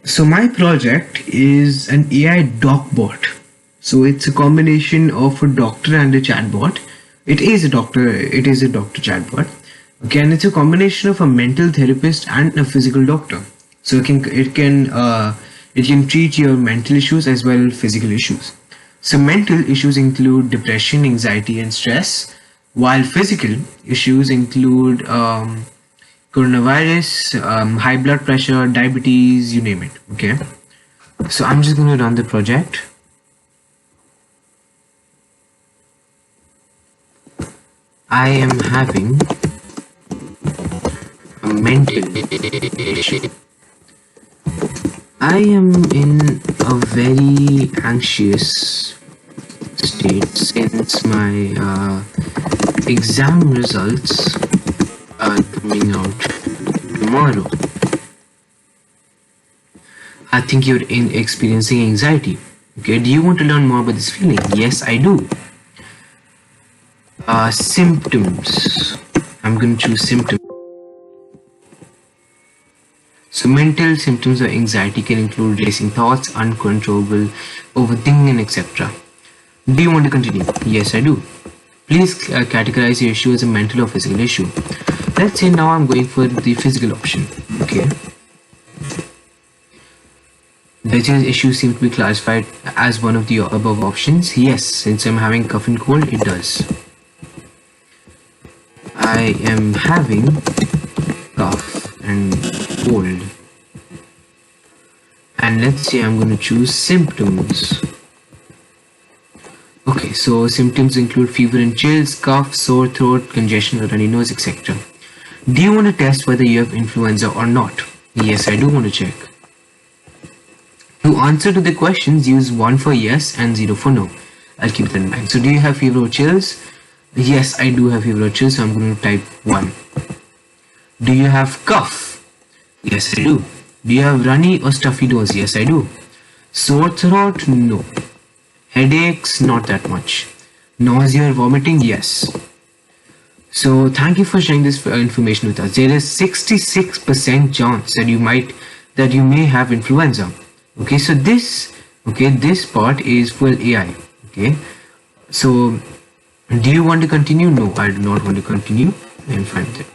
So my project is an AI doc bot. So it's a combination of a doctor and a chatbot. It is a doctor chatbot. Okay, and it's a combination of a mental therapist and a physical doctor. So it can treat your mental issues as well as physical issues. So mental issues include depression, anxiety, and stress, while physical issues include coronavirus, high blood pressure, diabetes, you name it. Okay, so I'm just going to run the project. I am having a mental issue. I am in a very anxious state since my exam results are coming out tomorrow. I think you're experiencing anxiety. Okay, do you want to learn more about this feeling? Yes, I do. Symptoms. I'm going to choose symptoms. So mental symptoms of anxiety can include racing thoughts, uncontrollable overthinking, and etc. Do you want to continue? Yes, I do. Please categorize your issue as a mental or physical issue. Let's say now I'm going for the physical option. Okay. Does your issue seem to be classified as one of the above options? Yes, since I'm having cough and cold, it does. I am having cough and cold. And let's say I'm going to choose symptoms. Okay, so symptoms include fever and chills, cough, sore throat, congestion or runny nose, etc. Do you want to test whether you have influenza or not? Yes, I do want to check. To answer to the questions, use 1 for yes and 0 for no. I'll keep that in mind. So do you have fever or chills? Yes, I do have fever or chills, so I'm going to type 1. Do you have cough? Yes, I do. Do you have runny or stuffy nose? Yes, I do. Sore throat? No. Headaches? Not that much. Nausea or vomiting? Yes. So thank you for sharing this information with us. There is 66% chance that you may have influenza. Okay, so this part is for AI. Okay, so do you want to continue? No, I do not want to continue. I'm fine with it.